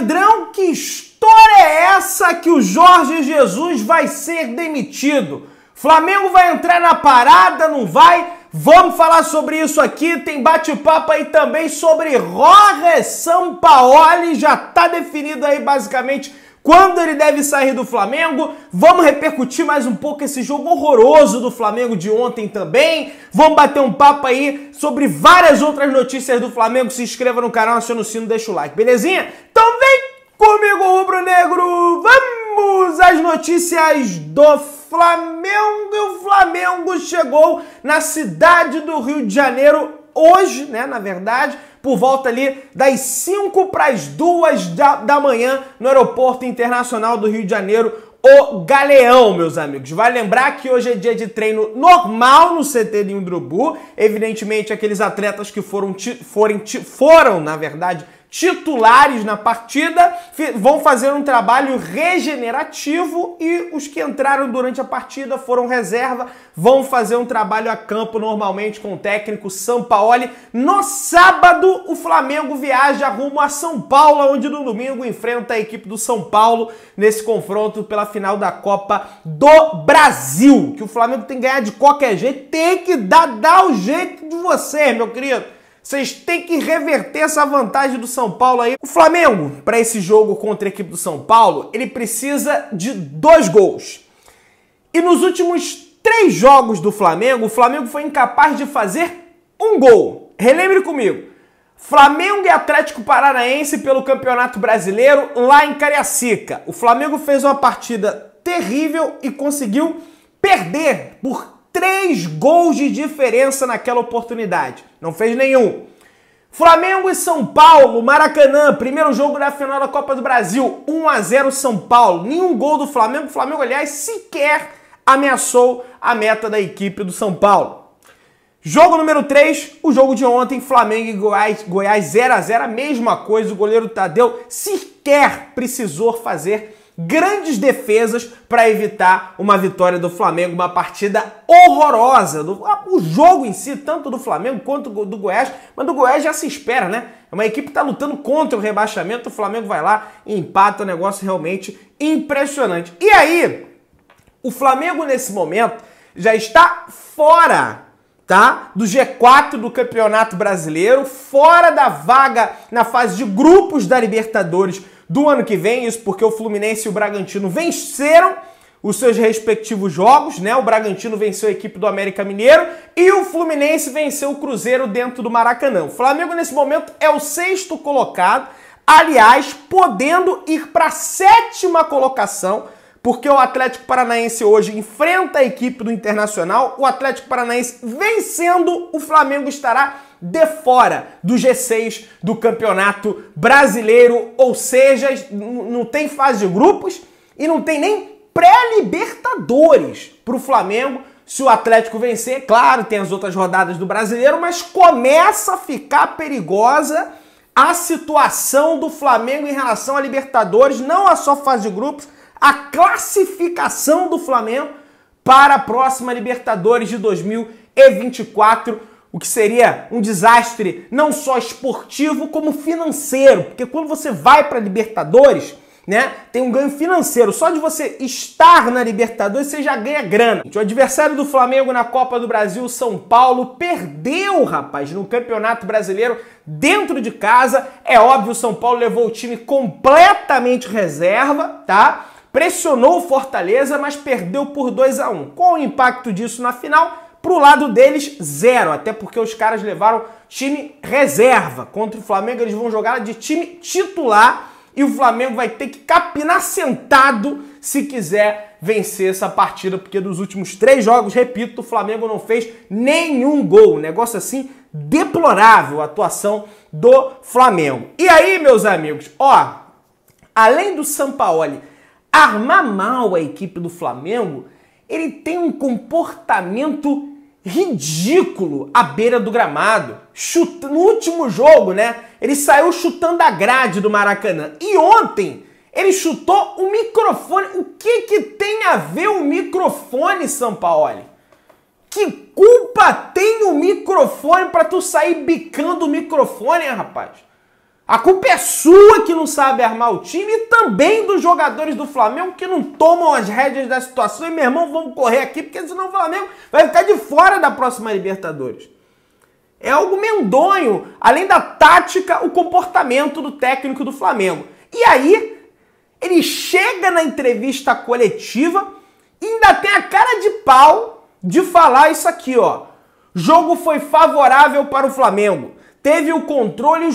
Pedrão, que história é essa que o Jorge Jesus vai ser demitido? Flamengo vai entrar na parada, não vai? Vamos falar sobre isso aqui, tem bate-papo aí também sobre Jorge Sampaoli, já tá definido aí basicamente quando ele deve sair do Flamengo. Vamos repercutir mais um pouco esse jogo horroroso do Flamengo de ontem também. Vamos bater um papo aí sobre várias outras notícias do Flamengo. Se inscreva no canal, aciona o sino, deixa o like, belezinha? Então vem comigo, rubro-negro. Vamos às notícias do Flamengo. E o Flamengo chegou na cidade do Rio de Janeiro hoje, né, na verdade, por volta ali das 5 para as 2 da manhã no Aeroporto Internacional do Rio de Janeiro, o Galeão, meus amigos. Vai lembrar que hoje é dia de treino normal no CT de Urubu. Evidentemente, aqueles atletas que foram, na verdade, titulares na partida vão fazer um trabalho regenerativo e os que entraram durante a partida foram reserva, vão fazer um trabalho a campo normalmente com o técnico Sampaoli. No sábado, o Flamengo viaja rumo a São Paulo, onde no domingo enfrenta a equipe do São Paulo nesse confronto pela final da Copa do Brasil, que o Flamengo tem que ganhar de qualquer jeito, tem que dar o jeito de vocês, meu querido. Vocês têm que reverter essa vantagem do São Paulo aí. O Flamengo, para esse jogo contra a equipe do São Paulo, ele precisa de 2 gols. E nos últimos 3 jogos do Flamengo, o Flamengo foi incapaz de fazer 1 gol. Relembre comigo. Flamengo e Atlético Paranaense pelo Campeonato Brasileiro lá em Cariacica. O Flamengo fez uma partida terrível e conseguiu perder por 3 gols de diferença naquela oportunidade. Não fez nenhum. Flamengo e São Paulo, Maracanã, primeiro jogo da final da Copa do Brasil, 1-0 São Paulo. Nenhum gol do Flamengo. O Flamengo, aliás, sequer ameaçou a meta da equipe do São Paulo. Jogo número 3, o jogo de ontem, Flamengo e Goiás 0-0, a mesma coisa. O goleiro Tadeu sequer precisou fazer grandes defesas para evitar uma vitória do Flamengo, uma partida horrorosa. O jogo em si, tanto do Flamengo quanto do Goiás, mas do Goiás já se espera, né? É uma equipe que está lutando contra o rebaixamento, o Flamengo vai lá e empata, um negócio realmente impressionante. E aí, o Flamengo nesse momento já está fora, tá, do G4 do Campeonato Brasileiro, fora da vaga na fase de grupos da Libertadores do ano que vem, isso porque o Fluminense e o Bragantino venceram os seus respectivos jogos, né? O Bragantino venceu a equipe do América Mineiro e o Fluminense venceu o Cruzeiro dentro do Maracanã. O Flamengo, nesse momento, é o 6º colocado, aliás, podendo ir para a 7ª colocação, porque o Atlético Paranaense hoje enfrenta a equipe do Internacional. O Atlético Paranaense vencendo, o Flamengo estará de fora do G6 do Campeonato Brasileiro, ou seja, não tem fase de grupos e não tem nem pré-Libertadores para o Flamengo. Se o Atlético vencer, claro, tem as outras rodadas do Brasileiro, mas começa a ficar perigosa a situação do Flamengo em relação à Libertadores, não a só fase de grupos, a classificação do Flamengo para a próxima Libertadores de 2024, o que seria um desastre não só esportivo, como financeiro, porque quando você vai para a Libertadores, né, tem um ganho financeiro. Só de você estar na Libertadores, você já ganha grana. O adversário do Flamengo na Copa do Brasil, São Paulo, perdeu, rapaz, no Campeonato Brasileiro dentro de casa. É óbvio, o São Paulo levou o time completamente reserva, tá? Pressionou o Fortaleza, mas perdeu por 2-1. Qual o impacto disso na final? Pro lado deles, 0, até porque os caras levaram time reserva. Contra o Flamengo, eles vão jogar de time titular e o Flamengo vai ter que capinar sentado se quiser vencer essa partida, porque dos últimos 3 jogos, repito, o Flamengo não fez nenhum gol. Um negócio assim deplorável a atuação do Flamengo. E aí, meus amigos, ó, além do Sampaoli armar mal a equipe do Flamengo, ele tem um comportamento ridículo à beira do gramado. No último jogo, né, ele saiu chutando a grade do Maracanã. E ontem ele chutou o microfone. O que tem a ver o microfone, Sampaoli? Que culpa tem o microfone pra tu sair bicando o microfone, hein, rapaz? A culpa é sua que não sabe armar o time e também dos jogadores do Flamengo que não tomam as rédeas da situação. E, meu irmão, vamos correr aqui, porque senão o Flamengo vai ficar de fora da próxima Libertadores. É algo medonho, além da tática, o comportamento do técnico do Flamengo. E aí, ele chega na entrevista coletiva e ainda tem a cara de pau de falar isso aqui, ó. Jogo foi favorável para o Flamengo. Teve o controle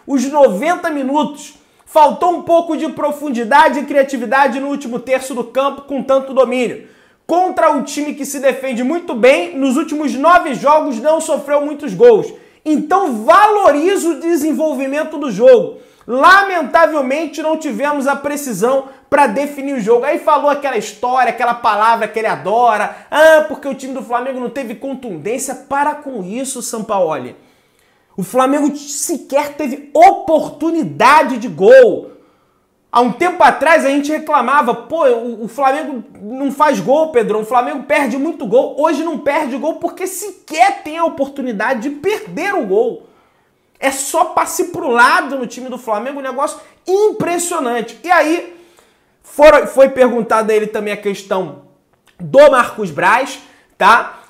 os 90 minutos. Faltou um pouco de profundidade e criatividade no último terço do campo com tanto domínio. Contra um time que se defende muito bem, nos últimos 9 jogos não sofreu muitos gols. Então valoriza o desenvolvimento do jogo. Lamentavelmente não tivemos a precisão para definir o jogo. Aí falou aquela história, aquela palavra que ele adora. Ah, porque o time do Flamengo não teve contundência. Para com isso, Sampaoli. O Flamengo sequer teve oportunidade de gol. Há um tempo atrás a gente reclamava, pô, o Flamengo não faz gol, Pedrão, o Flamengo perde muito gol. Hoje não perde gol porque sequer tem a oportunidade de perder o gol. É só passe pro lado no time do Flamengo, um negócio impressionante. E aí foi perguntada a ele também a questão do Marcos Braz, tá?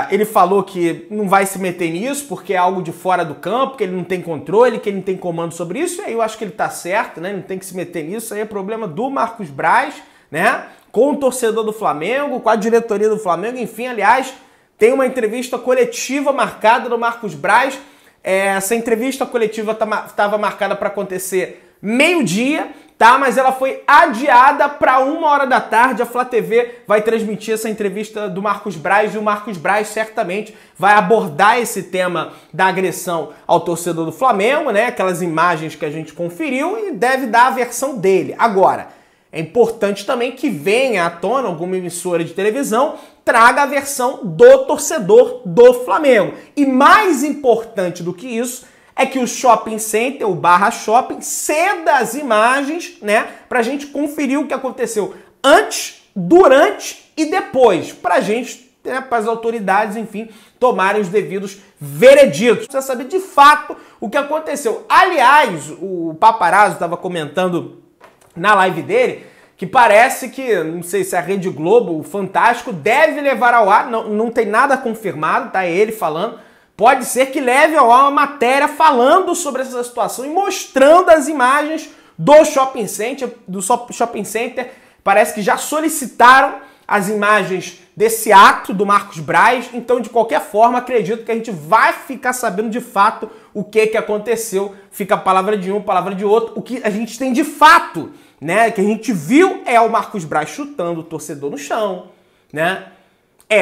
Ele falou que não vai se meter nisso porque é algo de fora do campo, que ele não tem controle, que ele não tem comando sobre isso, e aí eu acho que ele tá certo, né? Não tem que se meter nisso, aí é problema do Marcos Braz, né? Com o torcedor do Flamengo, com a diretoria do Flamengo, enfim, aliás, tem uma entrevista coletiva marcada do Marcos Braz. Essa entrevista coletiva estava marcada para acontecer meio-dia, tá? Mas ela foi adiada para 1h da tarde. A Flá TV vai transmitir essa entrevista do Marcos Braz e o Marcos Braz certamente vai abordar esse tema da agressão ao torcedor do Flamengo, né? Aquelas imagens que a gente conferiu e deve dar a versão dele. Agora, é importante também que venha à tona alguma emissora de televisão, traga a versão do torcedor do Flamengo. E mais importante do que isso é que o shopping center, o Barra Shopping, ceda as imagens, né, pra gente conferir o que aconteceu antes, durante e depois, pra gente, né, para as autoridades, enfim, tomarem os devidos vereditos. Precisa saber de fato o que aconteceu. Aliás, o Paparazzo estava comentando na live dele que parece que, não sei se a Rede Globo, o Fantástico, deve levar ao ar, não tem nada confirmado, tá? É ele falando. Pode ser que leve ao ar uma matéria falando sobre essa situação e mostrando as imagens do shopping center. Parece que já solicitaram as imagens desse ato do Marcos Braz. Então, de qualquer forma, acredito que a gente vai ficar sabendo de fato o que aconteceu. Fica a palavra de um, palavra de outro. O que a gente tem de fato, né, que a gente viu é o Marcos Braz chutando o torcedor no chão, né?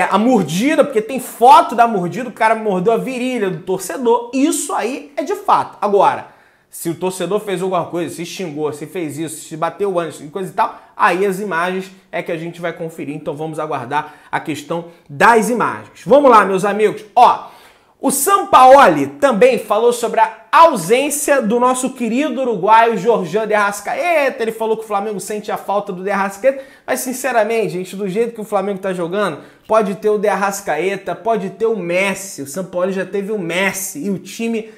A mordida, porque tem foto da mordida, o cara mordeu a virilha do torcedor. Isso aí é de fato. Agora, se o torcedor fez alguma coisa, se xingou, se fez isso, se bateu antes e coisa e tal, aí as imagens é que a gente vai conferir. Então vamos aguardar a questão das imagens. Vamos lá, meus amigos. Ó, o Sampaoli também falou sobre a ausência do nosso querido uruguaio Georgian de Arrascaeta. Ele falou que o Flamengo sente a falta do de Arrascaeta, mas sinceramente, gente, do jeito que o Flamengo tá jogando, pode ter o de Arrascaeta, pode ter o Messi. O Sampaoli já teve o Messi e o time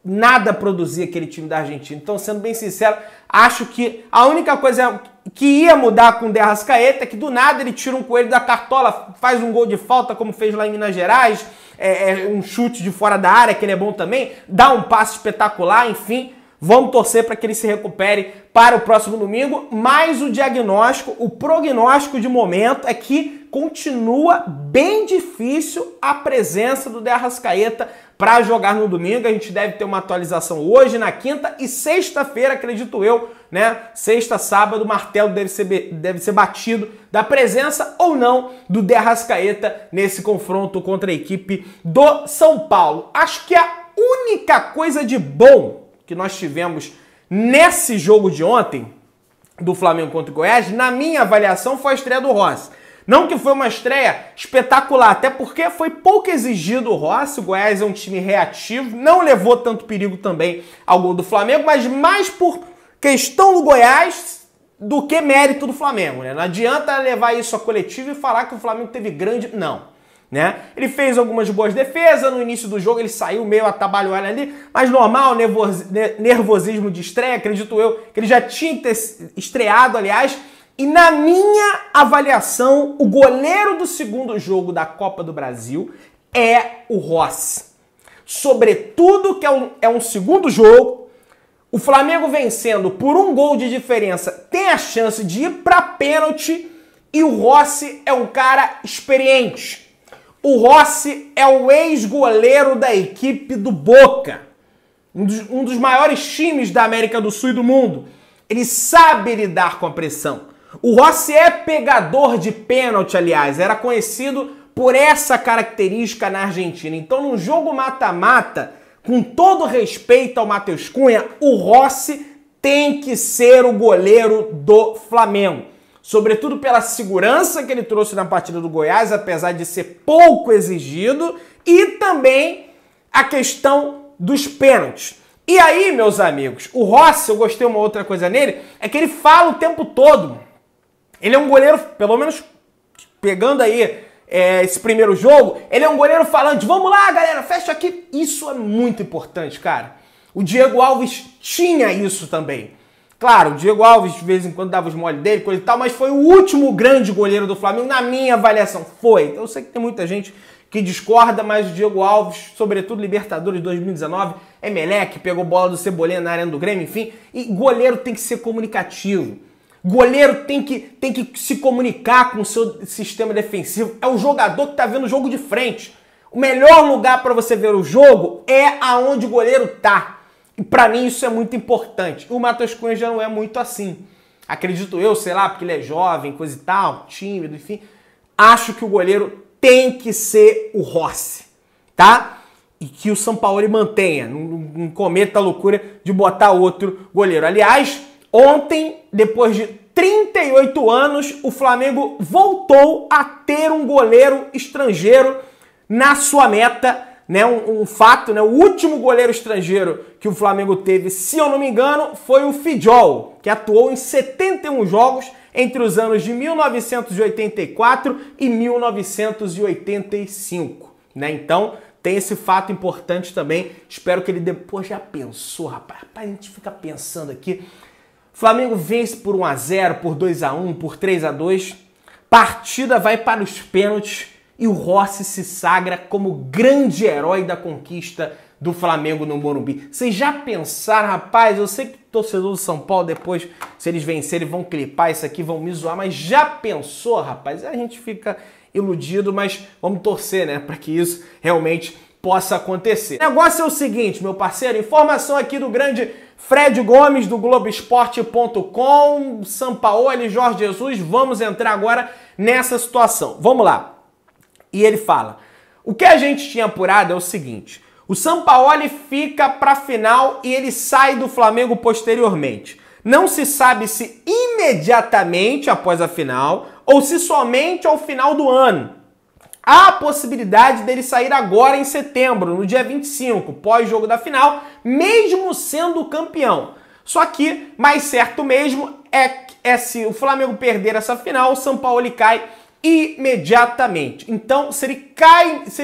nada produzia aquele time da Argentina. Então, sendo bem sincero, acho que a única coisa que ia mudar com o de Arrascaeta é que do nada ele tira um coelho da cartola, faz um gol de falta como fez lá em Minas Gerais, um chute de fora da área, que ele é bom também, dá um passe espetacular, enfim, vamos torcer para que ele se recupere para o próximo domingo, mas o diagnóstico, o prognóstico de momento é que continua bem difícil a presença do de Arrascaeta para jogar no domingo. A gente deve ter uma atualização hoje, na quinta e sexta-feira, acredito eu, né? Sexta, sábado, o martelo deve ser batido da presença ou não do de Arrascaeta nesse confronto contra a equipe do São Paulo. Acho que a única coisa de bom que nós tivemos nesse jogo de ontem, do Flamengo contra o Goiás, na minha avaliação, foi a estreia do Rossi. Não que foi uma estreia espetacular, até porque foi pouco exigido o Rossi. O Goiás é um time reativo, não levou tanto perigo também ao gol do Flamengo, mas mais por questão do Goiás do que mérito do Flamengo, né? Não adianta levar isso a coletivo e falar que o Flamengo teve grande... Não. né? Ele fez algumas boas defesas, no início do jogo ele saiu meio atabalhoado ali, mas normal, nervosismo de estreia, acredito eu, que ele já tinha estreado, aliás, e na minha avaliação, o goleiro do segundo jogo da Copa do Brasil é o Rossi. Sobretudo que é um segundo jogo, o Flamengo vencendo por 1 gol de diferença tem a chance de ir para pênalti e o Rossi é um cara experiente. O Rossi é o ex-goleiro da equipe do Boca, um dos maiores times da América do Sul e do mundo. Ele sabe lidar com a pressão. O Rossi é pegador de pênalti, aliás, era conhecido por essa característica na Argentina. Então, num jogo mata-mata, com todo respeito ao Matheus Cunha, o Rossi tem que ser o goleiro do Flamengo. Sobretudo pela segurança que ele trouxe na partida do Goiás, apesar de ser pouco exigido, e também a questão dos pênaltis. E aí, meus amigos, o Rossi, eu gostei uma outra coisa nele, é que ele fala o tempo todo. Ele é um goleiro, pelo menos pegando aí esse primeiro jogo, ele é um goleiro falante. Vamos lá, galera, fecha aqui. Isso é muito importante, cara. O Diego Alves tinha isso também. Claro, o Diego Alves de vez em quando dava os mole dele, coisa e tal, mas foi o último grande goleiro do Flamengo, na minha avaliação. Foi. Eu sei que tem muita gente que discorda, mas o Diego Alves, sobretudo Libertadores 2019, Emelec, pegou bola do Cebolinha na arena do Grêmio, enfim. E goleiro tem que ser comunicativo. Goleiro tem que se comunicar com o seu sistema defensivo. É o jogador que está vendo o jogo de frente. O melhor lugar para você ver o jogo é aonde o goleiro tá. E para mim isso é muito importante. O Matheus Cunha já não é muito assim. Acredito eu, sei lá, porque ele é jovem, coisa e tal, tímido, enfim. Acho que o goleiro tem que ser o Rossi, tá? E que o Sampaoli mantenha, não cometa a loucura de botar outro goleiro. Aliás, ontem, depois de 38 anos, o Flamengo voltou a ter um goleiro estrangeiro na sua meta, né? Um fato, né? O último goleiro estrangeiro que o Flamengo teve, se eu não me engano, foi o Fidjol, que atuou em 71 jogos entre os anos de 1984 e 1985, né? Então, tem esse fato importante também. Espero que ele depois já pensou, rapaz. A gente fica pensando aqui. Flamengo vence por 1 a 0, por 2 a 1, por 3 a 2. Partida vai para os pênaltis e o Rossi se sagra como grande herói da conquista do Flamengo no Morumbi. Vocês já pensaram, rapaz? Eu sei que o torcedor do São Paulo depois, se eles vencerem, vão clipar isso aqui, vão me zoar, mas já pensou, rapaz? A gente fica iludido, mas vamos torcer, né, para que isso realmente possa acontecer. O negócio é o seguinte, meu parceiro, informação aqui do grande Fred Gomes, do Globoesporte.com, Sampaoli, Jorge Jesus, vamos entrar agora nessa situação. Vamos lá. E ele fala, o que a gente tinha apurado é o seguinte, o Sampaoli fica para a final e ele sai do Flamengo posteriormente. Não se sabe se imediatamente após a final ou se somente ao final do ano. Há a possibilidade dele sair agora em setembro, no dia 25, pós-jogo da final, mesmo sendo campeão. Só que, mais certo mesmo, é se o Flamengo perder essa final, o Sampaoli cai imediatamente. Então, se ele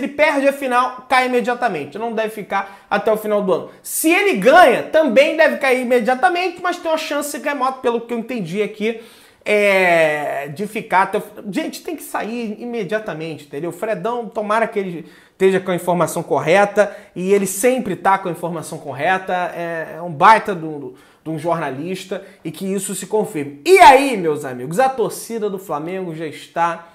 perde a final, cai imediatamente. Não deve ficar até o final do ano. Se ele ganha, também deve cair imediatamente, mas tem uma chance remota, pelo que eu entendi aqui, de ficar até o... Gente, tem que sair imediatamente, entendeu? O Fredão, tomara que ele esteja com a informação correta, e ele sempre está com a informação correta, é um baita de um jornalista, e que isso se confirme. E aí, meus amigos, a torcida do Flamengo já está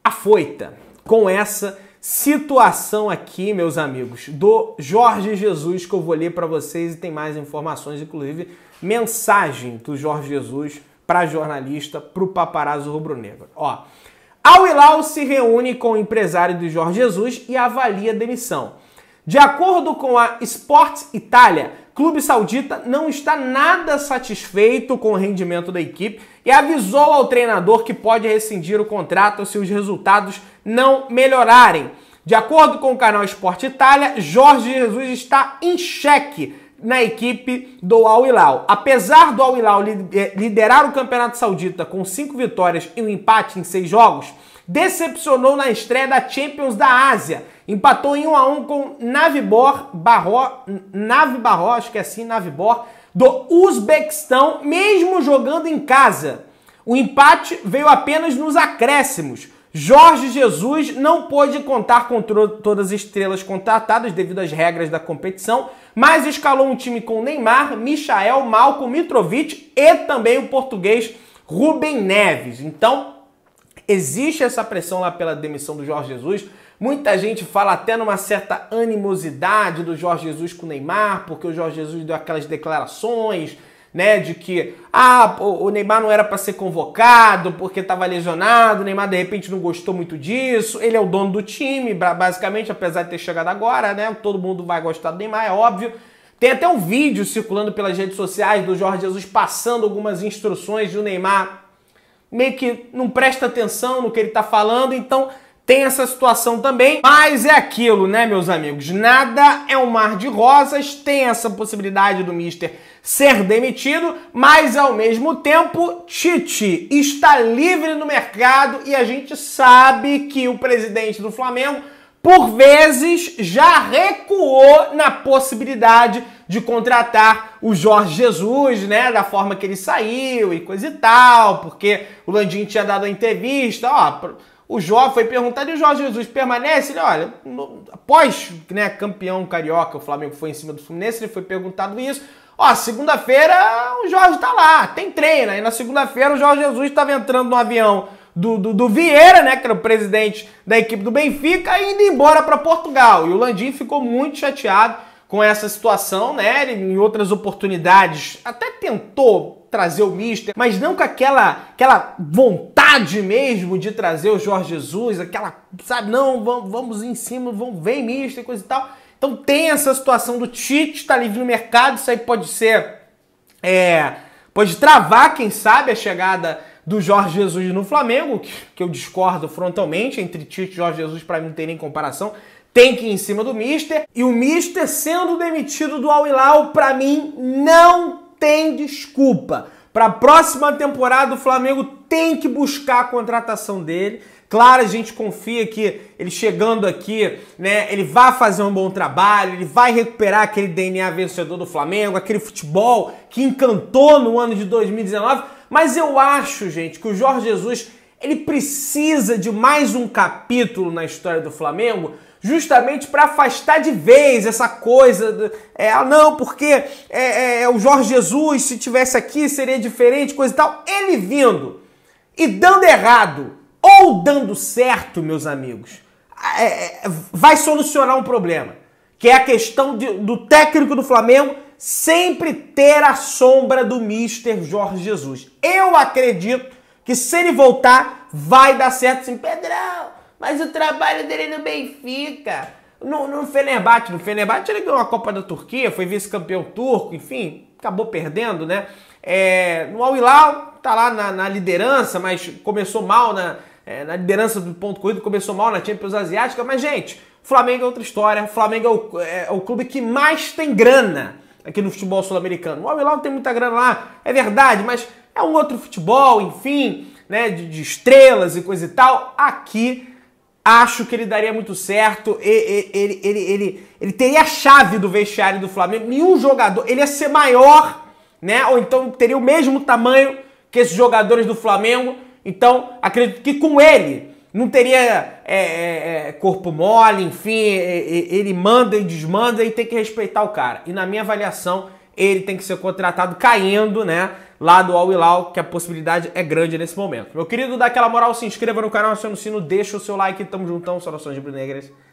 afoita com essa situação aqui, meus amigos, do Jorge Jesus, que eu vou ler para vocês, e tem mais informações, inclusive mensagem do Jorge Jesus para jornalista, para o paparazzo rubro-negro. Ó, Al Hilal se reúne com o empresário do Jorge Jesus e avalia a demissão. De acordo com a Sports Italia, clube saudita não está nada satisfeito com o rendimento da equipe e avisou ao treinador que pode rescindir o contrato se os resultados não melhorarem. De acordo com o canal Sport Italia, Jorge Jesus está em xeque na equipe do Al Hilal. Apesar do Al Hilal liderar o Campeonato Saudita com 5 vitórias e um empate em 6 jogos, decepcionou na estreia da Champions da Ásia. Empatou em 1-1 com Navibor, acho que é assim, Navibor, do Uzbequistão, mesmo jogando em casa. O empate veio apenas nos acréscimos. Jorge Jesus não pôde contar com todas as estrelas contratadas devido às regras da competição, mas escalou um time com Neymar, Michael, Malcom, Mitrovic e também o português Rubem Neves. Então, existe essa pressão lá pela demissão do Jorge Jesus. Muita gente fala até numa certa animosidade do Jorge Jesus com o Neymar, porque o Jorge Jesus deu aquelas declarações, né, de que o Neymar não era para ser convocado porque estava lesionado, o Neymar de repente não gostou muito disso, ele é o dono do time, basicamente, apesar de ter chegado agora, né, todo mundo vai gostar do Neymar, é óbvio. Tem até um vídeo circulando pelas redes sociais do Jorge Jesus passando algumas instruções do Neymar, meio que não presta atenção no que ele está falando, então tem essa situação também, mas é aquilo, né, meus amigos? Nada é um mar de rosas, tem essa possibilidade do Mister ser demitido, mas ao mesmo tempo, Tite está livre no mercado e a gente sabe que o presidente do Flamengo, por vezes, já recuou na possibilidade de contratar o Jorge Jesus, né, da forma que ele saiu e coisa e tal, porque o Landim tinha dado a entrevista, o Jorge foi perguntado e o Jorge Jesus permanece? Ele, olha, após, né, campeão carioca, o Flamengo foi em cima do Fluminense, ele foi perguntado isso. Segunda-feira o Jorge tá lá, tem treino. Aí na segunda-feira o Jorge Jesus estava entrando no avião do Vieira, né, que era o presidente da equipe do Benfica, e indo embora para Portugal. E o Landim ficou muito chateado com essa situação, né? Ele, em outras oportunidades, até tentou trazer o Mister, mas não com aquela vontade mesmo de trazer o Jorge Jesus, aquela, sabe, não, vamos em cima, vem Mister, coisa e tal. Então tem essa situação do Tite estar livre no mercado, isso aí pode ser, pode travar, quem sabe, a chegada do Jorge Jesus no Flamengo, que eu discordo frontalmente, entre Tite e Jorge Jesus, para mim não tem nem comparação. Tem que ir em cima do Mister. E o Mister sendo demitido do Al Hilal, para mim, não tem desculpa. Para a próxima temporada, o Flamengo tem que buscar a contratação dele. Claro, a gente confia que ele chegando aqui, né, ele vai fazer um bom trabalho, ele vai recuperar aquele DNA vencedor do Flamengo, aquele futebol que encantou no ano de 2019. Mas eu acho, gente, que o Jorge Jesus, ele precisa de mais um capítulo na história do Flamengo, justamente para afastar de vez essa coisa, não, porque o Jorge Jesus, se tivesse aqui, seria diferente, coisa e tal. Ele vindo e dando errado ou dando certo, meus amigos, vai solucionar um problema, que é a questão do técnico do Flamengo sempre ter a sombra do Mister Jorge Jesus. Eu acredito que se ele voltar, vai dar certo sim. Pedrão, mas o trabalho dele no Benfica, no Fenerbahçe. No Fenerbahçe ele ganhou a Copa da Turquia, foi vice-campeão turco, enfim, acabou perdendo, né? No Al Hilal, tá lá na liderança, mas começou mal na liderança do ponto corrido, começou mal na Champions Asiática. Mas, gente, o Flamengo é outra história. O Flamengo é o clube que mais tem grana aqui no futebol sul-americano. O Al Hilal não tem muita grana lá, é verdade, mas é um outro futebol, enfim, né, de estrelas e coisa e tal. Aqui, acho que ele daria muito certo. Ele teria a chave do vestiário do Flamengo. Nenhum jogador, ele ia ser maior, né, ou então teria o mesmo tamanho que esses jogadores do Flamengo. Então, acredito que com ele não teria corpo mole, enfim, ele manda e desmanda e tem que respeitar o cara. E na minha avaliação, ele tem que ser contratado caindo, né, lá do Al Hilal, que a possibilidade é grande nesse momento. Meu querido, dá aquela moral, se inscreva no canal, aciona o sino, deixa o seu like, tamo juntão, saudações rubro-negras.